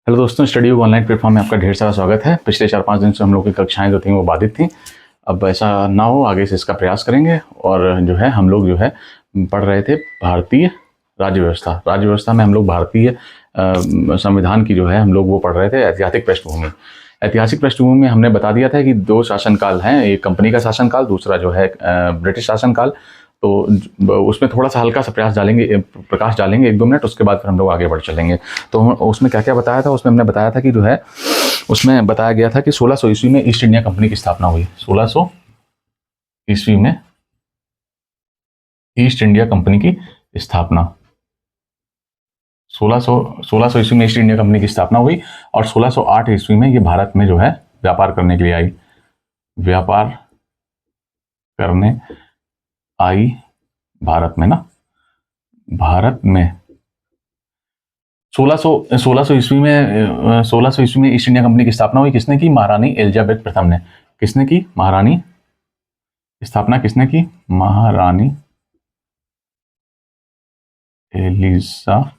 Hello दोस्तों, study book online platform में आपका ढेर सारा स्वागत है। पिछले 4-5 दिन से हम लोग की कक्षाएं जो थी वो बाधित थी। अब ऐसा ना हो, आगे से इसका प्रयास करेंगे। और जो है हम लोग जो है पढ़ रहे थे भारतीय राज्य व्यवस्था। राज्य व्यवस्था में हम लोग भारतीय संविधान की जो है हम लोग वो पढ़ रहे थे, ऐतिहासिक पृष्ठभूमि। ऐतिहासिक पृष्ठभूमि में हमने बता दिया था कि 2 शासनकाल हैं, एक कंपनी का शासनकाल, दूसरा जो है ब्रिटिश शासनकाल। तो उसमें थोड़ा सा हल्का सा प्रकाश डालेंगे 1-2 मिनट, उसके बाद फिर हम लोग आगे बढ़ चलेंगे। तो उसमें क्या क्या बताया था, उसमें हमने बताया था कि जो है उसमें बताया गया था कि 1600 ईस्वी में ईस्ट इंडिया कंपनी की स्थापना हुई। 1600 ईस्वी में ईस्ट इंडिया कंपनी की स्थापना 1600 ईस्वी में ईस्ट इंडिया कंपनी की स्थापना हुई। और 1608 ईस्वी में ये भारत में जो है व्यापार करने के लिए आई। व्यापार करने आई भारत में ना, भारत में 1600 ईस्वी में ईस्ट इंडिया कंपनी की स्थापना हुई। किसने की? महारानी एलिजाबेथ प्रथम ने। किसने की? महारानी। स्थापना किसने की? महारानी एलिजाबेथ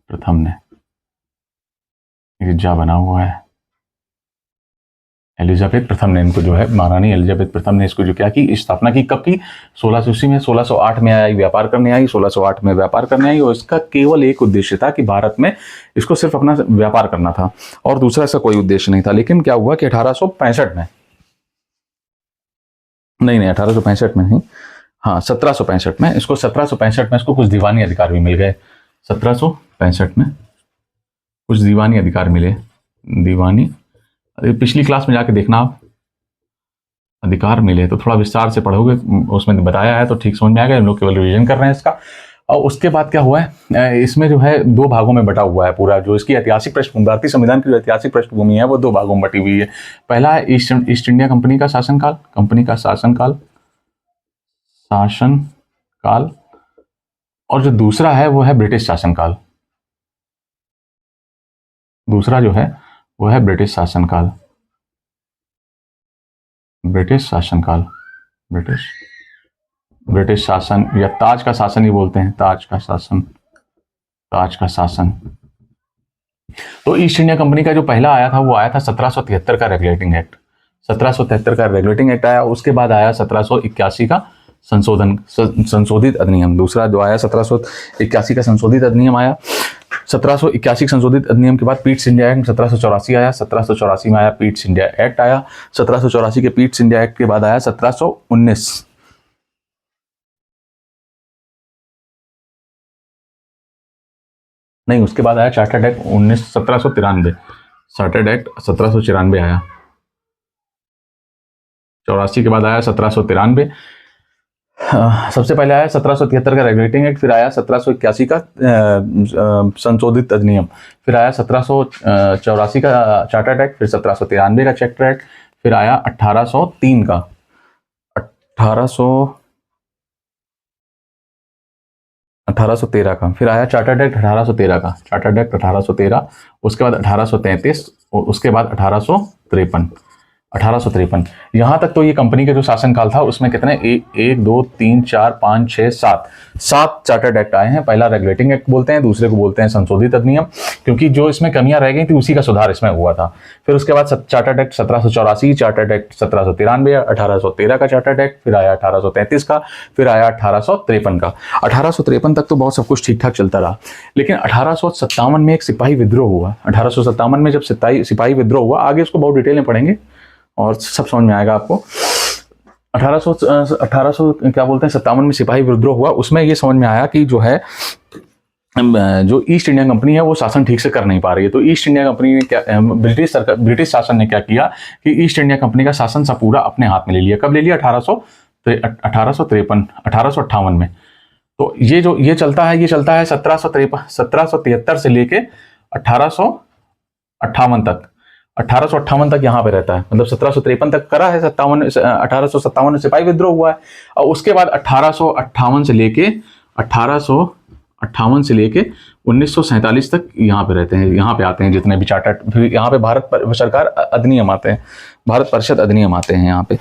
प्रथम ने। जा बना हुआ है, एलिजाबेथ प्रथम ने इनको जो है, महारानी एलिजाबेथ प्रथम ने इसको जो क्या की, स्थापना की। कब की? 1600 ईस्वी में। 1608 में आई, व्यापार करने आई। 1608 में व्यापार करने आई और इसका केवल एक उद्देश्य था कि भारत में इसको सिर्फ अपना व्यापार करना था और दूसरा ऐसा कोई उद्देश्य नहीं था। लेकिन क्या हुआ कि 1865 में, नहीं 1865 में नहीं, हाँ 1765 में, इसको 1765 में इसको कुछ दीवानी अधिकार भी मिल गए। 1765 में कुछ दीवानी अधिकार मिले। दीवानी, पिछली क्लास में जाके देखना आप, अधिकार मिले तो थोड़ा विस्तार से पढ़ोगे, उसमें बताया है तो ठीक समझ में आएगा। हम लोग केवल रिवीजन कर रहे हैं इसका। और उसके बाद क्या हुआ है, इसमें जो है 2 भागों में बटा हुआ है पूरा। जो इसकी ऐतिहासिक पृष्ठभूमि, भारतीय संविधान की जो ऐतिहासिक पृष्ठभूमि है वो 2 भागों में बटी हुई है। पहला है ईस्ट इंडिया कंपनी का शासनकाल, शासनकाल। और जो दूसरा है वो है ब्रिटिश शासनकाल। दूसरा जो है वो है ब्रिटिश शासनकाल। ब्रिटिश शासन या ताज का शासन ही बोलते हैं, ताज का शासन। तो ईस्ट इंडिया कंपनी का जो पहला आया था वो आया था 1773 का रेगुलेटिंग एक्ट। 1773 का रेगुलेटिंग एक्ट आया। उसके बाद आया 1781 का संशोधित अधिनियम। दूसरा जो आया 1781 का संशोधित अधिनियम आया। 1781 संशोधित अधिनियम के बाद पीट्स इंडिया एक्ट 1784 आया। 1784 में आया पीट्स इंडिया एक्ट आया। 1784 के पीट्स इंडिया एक्ट के बाद आया 1719। नहीं, उसके बाद आया चार्टर्ड एक्ट 1793। चार्टर्ड एक्ट 1794 आया। 84 के बाद आया 1793। सबसे पहले आया 1773 का रेगुलेटिंग एक्ट, फिर आया 1781 का संशोधित अधिनियम, फिर आया 1784 का चार्टर्ड एक्ट, फिर 1793 का चार्टर्ड एक्ट, फिर आया 1803 का 1813 का, फिर आया चार्टर्ड एक्ट 1813 का, चार्टर्ड एक्ट 1813। उसके बाद 1833, उसके बाद 1853। यहां तक तो ये कंपनी का जो शासनकाल था उसमें कितने 1 2 3 4 5 6 7 चार्टर्ड एक्ट आए हैं। पहला रेगुलेटिंग एक्ट बोलते हैं, दूसरे को बोलते हैं संशोधित अधिनियम, क्योंकि जो इसमें कमियां रह गई थी उसी का सुधार इसमें हुआ था। फिर उसके बाद चार्टर्ड एक्ट 1784, चार्टर्ड एक्ट 1793, 1813 का चार्टर्ड एक्ट, फिर आया 1833 का, फिर आया 1853 का। 1853 तक तो बहुत सब कुछ ठीक ठाक चलता रहा। लेकिन 1857 में एक सिपाही विद्रोह हुआ। 1857 में जब सिपाही विद्रोह हुआ, आगे इसको बहुत डिटेल में पढ़ेंगे और सब समझ में आएगा आपको। 1800 क्या बोलते हैं 57 में सिपाही विद्रोह हुआ। उसमें ये समझ में आया कि जो है जो ईस्ट इंडिया कंपनी है वो शासन ठीक से कर नहीं पा रही है। तो ईस्ट इंडिया कंपनी ने क्या, ब्रिटिश शासन ने क्या किया कि ईस्ट इंडिया कंपनी का शासन सब पूरा अपने हाथ में ले लिया। कब ले लिया? 1858 में। तो ये चलता है 1773 से लेके 1858 तक। 1858 तक यहाँ पे रहता है, मतलब 1753 तक करा है। 1857 में सिपाही विद्रोह हुआ है और उसके बाद 1858 से लेके 1947 तक यहाँ पे रहते हैं। यहाँ पे आते हैं जितने भी चार्टर्ड, यहाँ पे भारत सरकार अधिनियम आते हैं, भारत परिषद अधिनियम आते हैं यहाँ पे।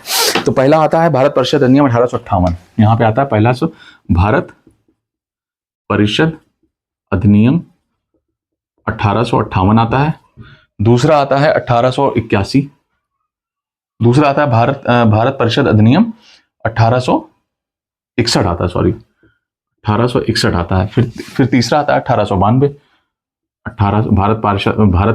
तो पहला आता है भारत परिषद अधिनियम 1858, यहाँ पे आता है पहला भारत परिषद अधिनियम 1858 आता है। दूसरा आता है 1881। दूसरा आता है भारत परिषद अधिनियम 1861 आता है, सॉरी 1861 आता है। फिर तीसरा आता है 1892। भारत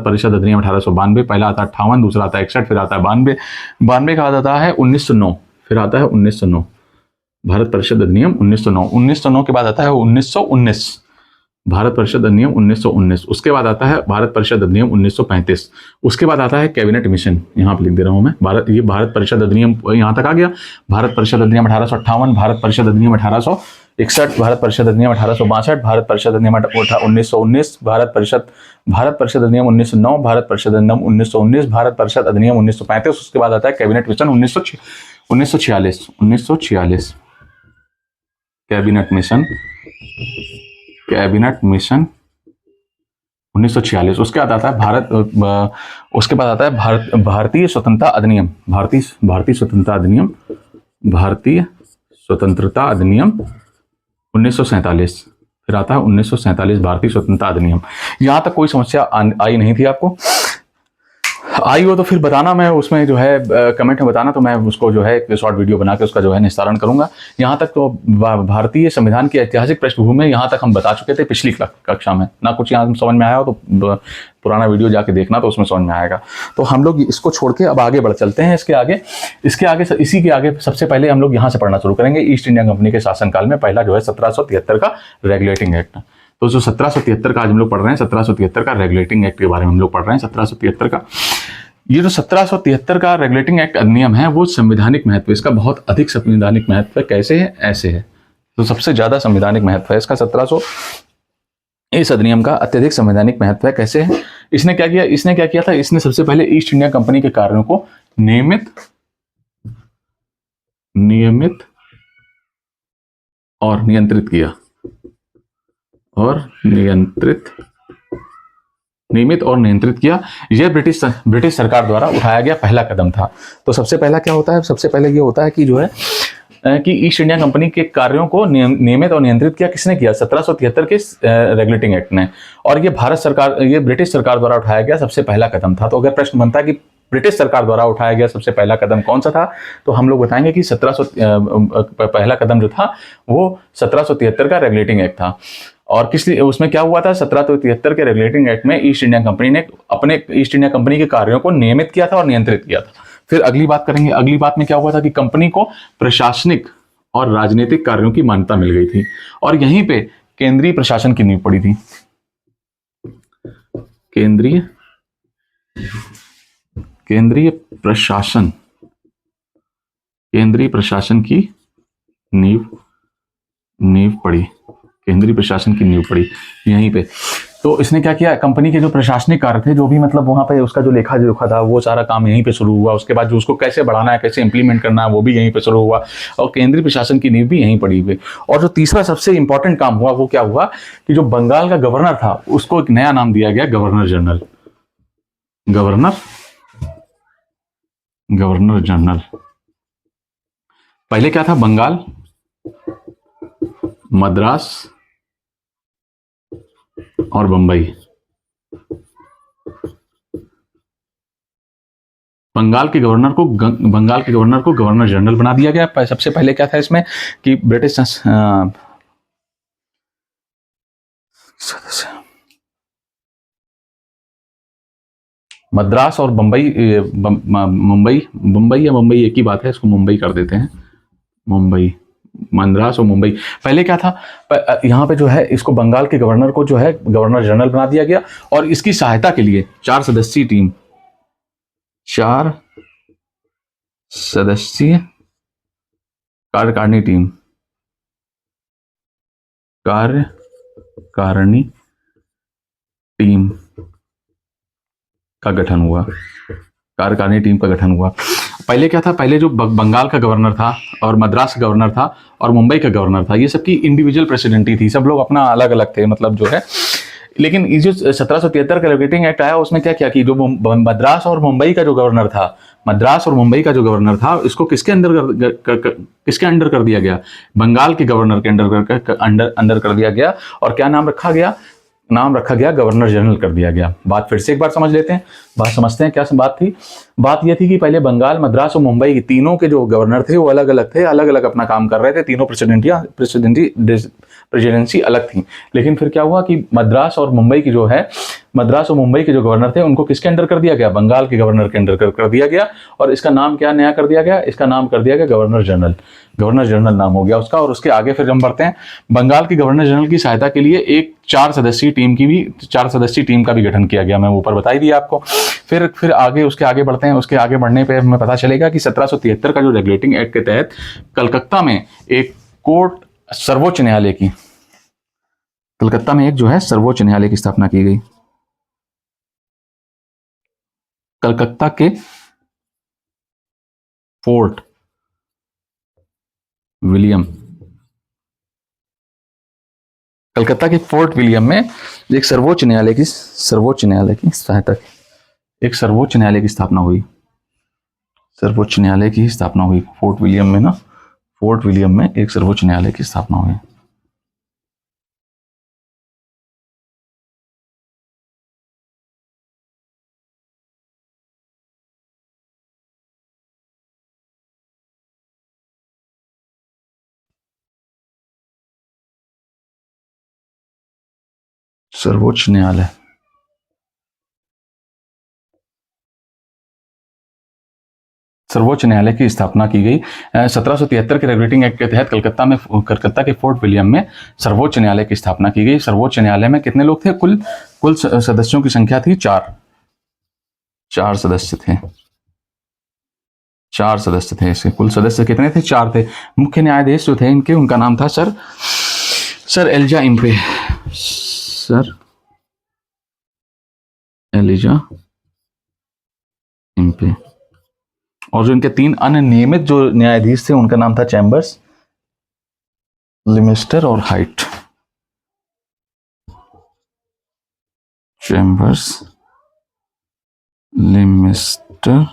परिषद अधिनियम 1892। पहला आता है 58, दूसरा आता है 61, फिर आता है 92। 92 का बाद आता है 1909, फिर आता है 1909। भारत परिषद अधिनियम 1909। 1909 के बाद आता है 1919, भारत परिषद अधिनियम 1919। उसके बाद आता है भारत परिषद अधिनियम 1935। उसके बाद आता है कैबिनेट मिशन, यहाँ पे लिख दे रहा हूँ मैं, भारत परिषद अधिनियम यहाँ तक आ गया। भारत परिषद अधिनियम 1858, भारत परिषद अधिनियम 1861, भारत परिषद अधिनियम 1862, भारत परिषद अधिनियम 1919, भारत परिषद अधिनियम 1909, भारत परिषद अधिनियम 1919, भारत परिषद अधिनियम 1935। उसके बाद आता है कैबिनेट मिशन 1946। Cabinet mission 1946। उसके बाद आता है भारतीय स्वतंत्रता अधिनियम, भारतीय स्वतंत्रता अधिनियम 1947। फिर आता है 1947 भारतीय स्वतंत्रता अधिनियम। यहां तक कोई समस्या आई नहीं थी आपको? आई हो तो फिर बताना, मैं उसमें जो है कमेंट में बताना, तो मैं उसको जो है एक शॉर्ट वीडियो बना के उसका जो है निस्तारण करूंगा। यहाँ तक तो भारतीय संविधान की ऐतिहासिक पृष्ठभूमि में यहाँ तक हम बता चुके थे पिछली कक्षा में। ना कुछ यहाँ समझ में आया हो तो पुराना वीडियो जाके देखना, तो उसमें समझ में आएगा। तो हम लोग इसको छोड़ के अब आगे बढ़ चलते हैं। इसी के आगे सबसे पहले हम लोग यहाँ से पढ़ना शुरू करेंगे। ईस्ट इंडिया कंपनी के शासनकाल में पहला जो है 1773 का रेगुलेटिंग एक्ट। तो जो 1773 का आज हम लोग पढ़ रहे हैं, 1773 का रेगुलेटिंग एक्ट के बारे में हम लोग पढ़ रहे हैं। 1773 का ये जो 1773 का रेगुलेटिंग एक्ट अधिनियम है, वो संवैधानिक महत्व, इसका बहुत अधिक संवैधानिक महत्व है। कैसे है? ऐसे है। तो सबसे ज्यादा संवैधानिक महत्व है इसका 1700। इस अधिनियम का अत्यधिक संवैधानिक महत्व है। कैसे है? इसने क्या किया था? इसने सबसे पहले ईस्ट इंडिया कंपनी के कार्यों को नियमित और नियंत्रित किया। यह ब्रिटिश सरकार द्वारा उठाया गया पहला कदम था। तो सबसे पहला क्या होता है? सबसे पहले ये होता है कि जो है कि ईस्ट इंडिया कंपनी के कार्यों को नियमित और नियंत्रित किया। किसने किया? 1773 के रेगुलेटिंग एक्ट ने। और ये ब्रिटिश सरकार द्वारा उठाया गया सबसे पहला कदम था। तो अगर प्रश्न बनता है कि ब्रिटिश सरकार द्वारा उठाया गया सबसे पहला कदम कौन सा था, तो हम लोग बताएंगे कि पहला कदम जो था वो 1773 का रेगुलेटिंग एक्ट था। और उसमें क्या हुआ था? 1773 के रेगुलेटिंग एक्ट में ईस्ट इंडिया कंपनी ने अपने ईस्ट इंडिया कंपनी के कार्यों को नियमित किया था और नियंत्रित किया था। फिर अगली बात करेंगे। अगली बात में क्या हुआ था कि कंपनी को प्रशासनिक और राजनीतिक कार्यों की मान्यता मिल गई थी, और यहीं पे केंद्रीय प्रशासन की नींव पड़ी थी। केंद्रीय प्रशासन की नींव पड़ी। केंद्रीय प्रशासन की नींव पड़ी यहीं पे। तो इसने क्या किया? कंपनी के जो प्रशासनिक कार्य थे, जो भी मतलब वहां पे उसका जो लेखा जोखा था, वो सारा काम यहीं पे शुरू हुआ। उसके बाद जो उसको कैसे बढ़ाना है, कैसे इंप्लीमेंट करना है, वो भी यहीं पे शुरू हुआ, और केंद्रीय प्रशासन की नींव भी यहीं पड़ी हुई। और जो तीसरा सबसे इंपॉर्टेंट काम हुआ वो क्या हुआ कि जो बंगाल का गवर्नर था उसको एक नया नाम दिया गया, गवर्नर जनरल। पहले क्या था? बंगाल, मद्रास और बंबई। बंगाल के गवर्नर को गवर्नर जनरल बना दिया गया। सबसे पहले क्या था इसमें कि ब्रिटिश मद्रास और बंबई, मुंबई या बंबई एक ही बात है, इसको मुंबई कर देते हैं। मुंबई, मद्रास और मुंबई। पहले क्या था? यहाँ पे जो है इसको बंगाल के गवर्नर को जो है गवर्नर जनरल बना दिया गया, और इसकी सहायता के लिए 4 सदस्यीय कार्यकारिणी टीम का गठन हुआ। पहले क्या था? पहले जो बंगाल का गवर्नर था और मद्रास का गवर्नर था और मुंबई का गवर्नर था, ये सबकी इंडिविजुअल प्रेसिडेंटी थी। सब लोग अपना अलग अलग थे, मतलब जो है। लेकिन ये जो 1773 का रेगुलेटिंग एक्ट आया, उसमें क्या कि जो मद्रास और मुंबई का जो गवर्नर था, इसको किसके अंडर कर दिया गया? बंगाल के गवर्नर के अंडर कर दिया गया। और क्या नाम रखा गया? नाम रखा गया, गवर्नर जनरल कर दिया गया। बात फिर से एक बार समझ लेते हैं, बात समझते हैं क्या बात थी। बात यह थी कि पहले बंगाल, मद्रास और मुंबई, तीनों के जो गवर्नर थे वो अलग अलग थे, अलग अलग अपना काम कर रहे थे, तीनों प्रेसिडेंसी अलग थी। लेकिन फिर क्या हुआ कि मद्रास और मुंबई की जो है, मद्रास और मुंबई के जो गवर्नर थे उनको किसके अंडर कर दिया गया, बंगाल के गवर्नर के अंडर कर दिया गया। और इसका नाम क्या नया कर दिया गया, इसका नाम कर दिया गया गवर्नर जनरल। गवर्नर जनरल नाम हो गया उसका। और उसके आगे फिर हम बढ़ते हैं, बंगाल की गवर्नर जनरल की सहायता के लिए एक 4 सदस्यीय टीम का भी गठन किया गया। मैं ऊपर बता ही दिया आपको। फिर आगे उसके आगे बढ़ते हैं। उसके आगे बढ़ने पे हमें पता चलेगा कि 1773 का जो रेगुलेटिंग एक्ट के तहत कलकत्ता में एक कोर्ट, सर्वोच्च न्यायालय की, कलकत्ता में एक जो है सर्वोच्च न्यायालय की स्थापना की गई। कलकत्ता के फोर्ट विलियम, कलकत्ता के फोर्ट विलियम में एक सर्वोच्च न्यायालय की सहायता, एक सर्वोच्च न्यायालय की स्थापना हुई। सर्वोच्च न्यायालय की स्थापना हुई फोर्ट विलियम में ना, फोर्ट विलियम में एक सर्वोच्च न्यायालय की स्थापना हुई। सर्वोच्च न्यायालय, सर्वोच्च न्यायालय की स्थापना की गई 1773 के रेगुलेटिंग एक्ट के तहत। कलकत्ता के फोर्ट विलियम में सर्वोच्च न्यायालय की स्थापना की गई। सर्वोच्च न्यायालय में कितने लोग थे, कुल सदस्यों की संख्या थी 4 सदस्य थे। 4 सदस्य थे इसके। कुल सदस्य कितने थे, 4 थे। मुख्य न्यायाधीश जो थे इनके, उनका नाम था Sir Elijah Impey, Sir Elijah Impey. और जो इनके 3 अन्य नियमित जो न्यायाधीश थे उनका नाम था चैम्बर्स, लिमिस्टर और हाइट। चैम्बर्स, लिमिस्टर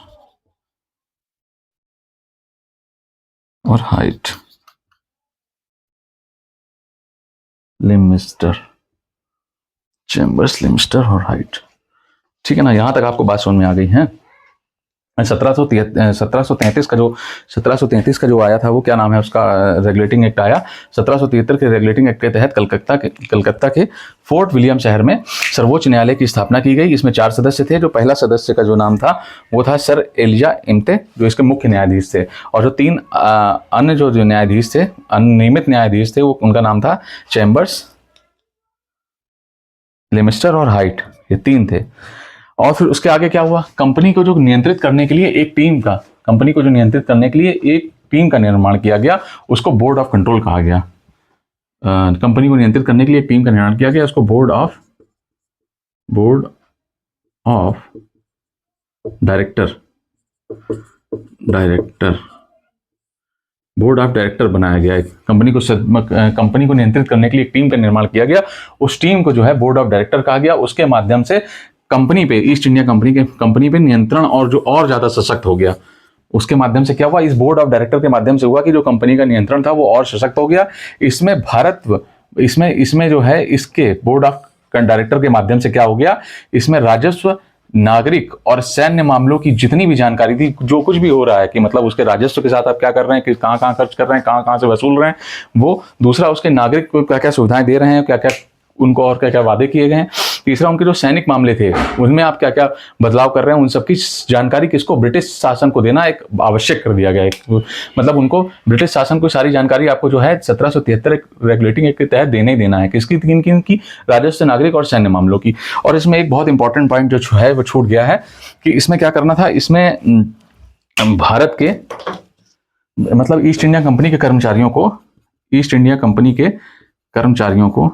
और हाइट। लिमिस्टर, चैम्बर्स, लिमिस्टर और हाइट। ठीक है ना, यहां तक आपको बात समझ में आ गई है। 1733 का जो आया था, वो क्या नाम है उसका, रेगुलेटिंग एक्ट आया 1773 के रेगुलेटिंग एक्ट के तहत कलकत्ता के फोर्ट विलियम शहर में सर्वोच्च न्यायालय की स्थापना की गई। इसमें 4 सदस्य थे। जो पहला सदस्य का जो नाम था वो था सर एलिजा इम्ते, जो इसके मुख्य न्यायाधीश थे। और जो 3 अन्य जो न्यायाधीश थे, नियमित न्यायाधीश थे, वो उनका नाम था चैम्बर्स, लिमिस्टर और हाइट। ये 3 थे। और फिर उसके आगे क्या हुआ, कंपनी को जो नियंत्रित करने के लिए एक टीम का निर्माण किया गया, उसको बोर्ड ऑफ कंट्रोल कहा गया। कंपनी को नियंत्रित करने के लिए एक टीम का निर्माण किया गया, उसको बोर्ड ऑफ डायरेक्टर बनाया गया। कंपनी को नियंत्रित करने के लिए एक टीम का निर्माण किया गया। उस टीम को जो है बोर्ड ऑफ डायरेक्टर कहा गया। उसके माध्यम से कंपनी पे, ईस्ट इंडिया कंपनी पे नियंत्रण और ज्यादा सशक्त हो गया। उसके माध्यम से क्या हुआ, इस बोर्ड ऑफ डायरेक्टर के माध्यम से हुआ कि जो कंपनी का नियंत्रण था वो और सशक्त हो गया। इसमें जो है, इसके बोर्ड ऑफ डायरेक्टर के माध्यम से क्या हो गया, इसमें राजस्व, नागरिक और सैन्य मामलों की जितनी भी जानकारी थी, जो कुछ भी हो रहा है कि मतलब उसके राजस्व के साथ आप क्या कर रहे हैं, कि कहाँ कहाँ खर्च कर रहे हैं, कहाँ कहाँ से वसूल रहे हैं, वो दूसरा उसके नागरिक को क्या क्या सुविधाएं दे रहे हैं, क्या क्या उनको और क्या क्या वादे किए गए हैं। तीसरा, उनके जो सैनिक मामले थे उनमें आप क्या क्या बदलाव कर रहे हैं, उन सबकी जानकारी किसको, ब्रिटिश शासन को देना एक आवश्यक कर दिया गया। मतलब उनको, ब्रिटिश शासन को सारी जानकारी आपको जो है 1773 रेगुलेटिंग एक्ट के तहत देना ही देना है। किसकी, किन की, राजस्व, नागरिक और सैन्य मामलों की। और इसमें एक बहुत इंपॉर्टेंट पॉइंट जो है वो छूट गया है कि इसमें क्या करना था, इसमें भारत के, मतलब ईस्ट इंडिया कंपनी के कर्मचारियों को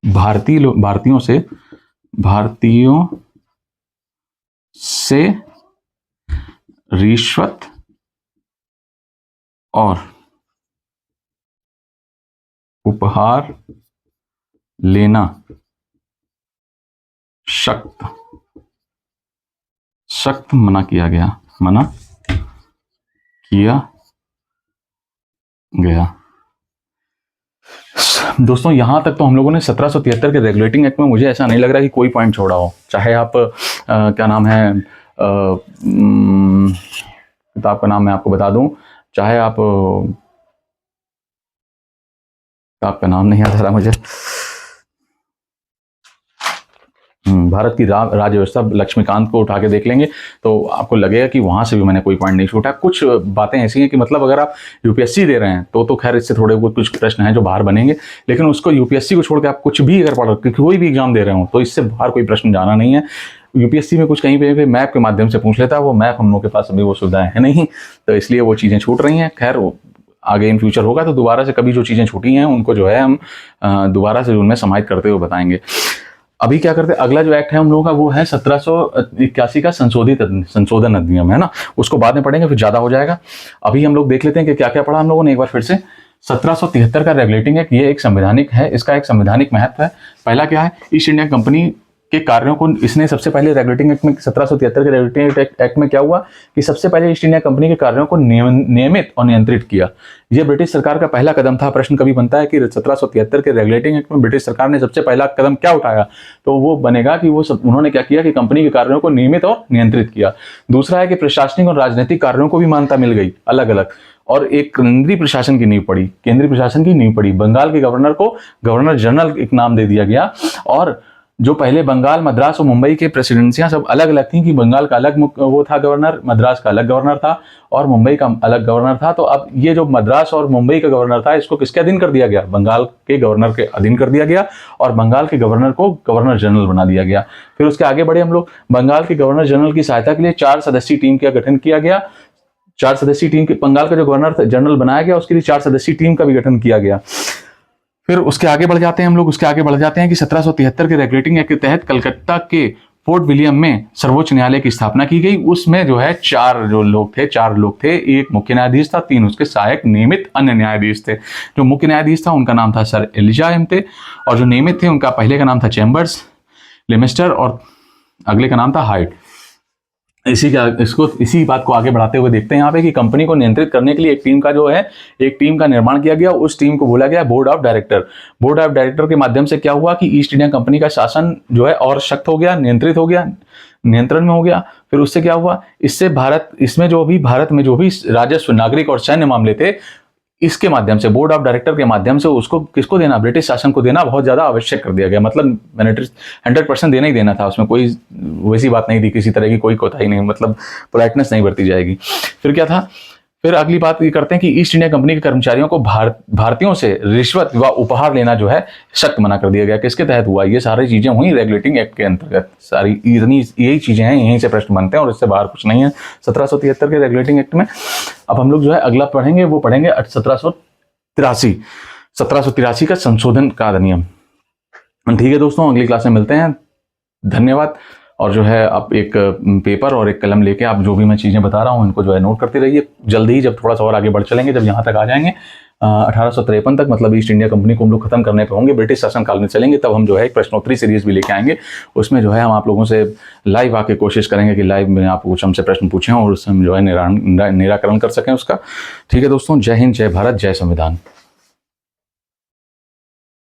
भारतीयों से रिश्वत और उपहार लेना सख्त मना किया गया। दोस्तों यहाँ तक तो हम लोगों ने 1773 के रेगुलेटिंग एक्ट में मुझे ऐसा नहीं लग रहा कि कोई पॉइंट छोड़ा हो, चाहे आप क्या नाम है किताब का नाम मैं आपको बता दूं, चाहे आप किताब का नाम नहीं याद आ रहा मुझे, भारत की राज्य व्यवस्था लक्ष्मीकांत को उठा के देख लेंगे तो आपको लगेगा कि वहां से भी मैंने कोई पॉइंट नहीं छूटा। कुछ बातें ऐसी हैं कि मतलब अगर आप यूपीएससी दे रहे हैं तो खैर इससे थोड़े बहुत कुछ प्रश्न हैं जो बाहर बनेंगे, लेकिन उसको यूपीएससी को छोड़ के आप कुछ भी अगर पढ़ कोई भी एग्जाम दे रहे हो तो इससे बाहर कोई प्रश्न जाना नहीं है। यूपीएससी में कुछ कहीं पे मैप के माध्यम से पूछ लेता है, वो मैप हम लोग के पास अभी वो सुविधाएं है नहीं, तो इसलिए वो चीज़ें छूट रही हैं। खैर आगे इन फ्यूचर होगा तो दोबारा से कभी जो चीज़ें छूटी हैं उनको जो है हम दोबारा से उनमें समाहित करते हुए बताएंगे। अभी क्या करते हैं, अगला जो एक्ट है हम लोगों का वो है 1781 का संशोधन अधिनियम है ना, उसको बाद में पढ़ेंगे फिर ज्यादा हो जाएगा। अभी हम लोग देख लेते हैं कि क्या क्या पढ़ा हम लोगों ने एक बार फिर से। 1773 का रेगुलेटिंग एक्ट, ये एक संवैधानिक है, इसका एक संवैधानिक महत्व है। पहला क्या है, ईस्ट इंडिया कंपनी के कार्यों को इसने सबसे पहले रेगुलेटिंग एक्ट में 1773 के रेगुलेटिंग एक्ट में क्या हुआ कि सबसे पहले ईस्ट इंडिया कंपनी के कार्यों को नियमित और नियंत्रित किया। यह ब्रिटिश सरकार का पहला कदम था। प्रश्न कभी बनता है कि 1773 के रेगुलेटिंग एक्ट में ब्रिटिश सरकार ने सबसे पहला कदम क्या उठाया, तो वो बनेगा कि उन्होंने क्या किया कि कंपनी के कार्यों को नियमित और नियंत्रित किया। दूसरा है कि प्रशासनिक और राजनीतिक कार्यों को भी मान्यता मिल गई अलग अलग, और एक केंद्रीय प्रशासन की नींव पड़ी, केंद्रीय प्रशासन की नींव पड़ी। बंगाल के गवर्नर को गवर्नर जनरल एक नाम दे दिया गया, और जो पहले बंगाल, मद्रास और मुंबई के प्रेसिडेंसियां सब अलग अलग थी कि बंगाल का अलग वो था गवर्नर, मद्रास का अलग गवर्नर था और मुंबई का अलग गवर्नर था। तो अब ये जो मद्रास और मुंबई का गवर्नर था इसको किसके अधीन कर दिया गया, बंगाल के गवर्नर के अधीन कर दिया गया, और बंगाल के गवर्नर को गवर्नर जनरल बना दिया गया। फिर उसके आगे बढ़े हम लोग, बंगाल के गवर्नर जनरल की सहायता के लिए 4 सदस्यीय टीम का गठन किया गया। 4 सदस्यीय टीम के, बंगाल का जो गवर्नर जनरल बनाया गया उसके लिए 4 सदस्यीय टीम का भी गठन किया गया। फिर उसके आगे बढ़ जाते हैं हम लोग, उसके आगे बढ़ जाते हैं कि 1773 के रेगुलेटिंग एक्ट के तहत कलकत्ता के फोर्ट विलियम में सर्वोच्च न्यायालय की स्थापना की गई। उसमें जो है 4 लोग थे, एक मुख्य न्यायाधीश था, 3 उसके सहायक नियमित अन्य न्यायाधीश थे। जो मुख्य न्यायाधीश था उनका नाम था सर एलिजा एमते, और जो नियमित थे उनका पहले का नाम था चैम्बर्स, लेमिस्टर, और अगले का नाम था हाइट। इसी बात को आगे बढ़ाते हुए देखते हैं यहाँ पे कि कंपनी को नियंत्रित करने के लिए एक टीम का निर्माण किया गया। उस टीम को बोला गया board of director. Board of director के माध्यम से क्या हुआ कि ईस्ट इंडिया कंपनी का शासन जो है और सख्त हो गया, नियंत्रित हो गया, नियंत्रण में हो गया। फिर उससे क्या हुआ, इससे भारत में जो भी राजस्व, नागरिक और सैन्य मामले थे, इसके माध्यम से, बोर्ड ऑफ डायरेक्टर के माध्यम से उसको किसको देना, ब्रिटिश शासन को देना बहुत ज्यादा आवश्यक कर दिया गया। मतलब 100% देना ही देना था, उसमें कोई वैसी बात नहीं थी, किसी तरह की कोई कोताही नहीं, मतलब पोलाइटनेस नहीं बरती जाएगी। फिर क्या था, फिर अगली बात ये करते हैं कि ईस्ट इंडिया कंपनी के कर्मचारियों को भारतीयों से रिश्वत व उपहार लेना जो है सख्त मना कर दिया गया। किसके तहत हुआ, ये सारी चीजें हुई रेगुलेटिंग एक्ट के अंतर्गत। सारी इतनी यही चीजें हैं, यहीं से प्रश्न बनते हैं और इससे बाहर कुछ नहीं है 1773 के रेगुलेटिंग एक्ट में। अब हम लोग जो है अगला पढ़ेंगे, वो पढ़ेंगे 1783 का संशोधन का अधिनियम। ठीक है दोस्तों, अगली क्लास में मिलते हैं। धन्यवाद। और जो है आप एक पेपर और एक कलम लेके आप जो भी मैं चीज़ें बता रहा हूँ इनको जो है नोट करते रहिए। जल्दी ही जब थोड़ा सा और आगे बढ़ चलेंगे, जब यहाँ तक आ जाएंगे 1853 तक, मतलब ईस्ट इंडिया कंपनी को हम लोग खत्म करने पे होंगे, ब्रिटिश शासनकाल में चलेंगे, तब हम जो है एक प्रश्नोत्तरी सीरीज भी लेके आएंगे। उसमें जो है हम आप लोगों से लाइव आके कोशिश करेंगे कि लाइव में आप कुछ हमसे प्रश्न पूछें और उससे हम जो है निराकरण कर सकें उसका। ठीक है दोस्तों, जय हिंद, जय भारत, जय संविधान।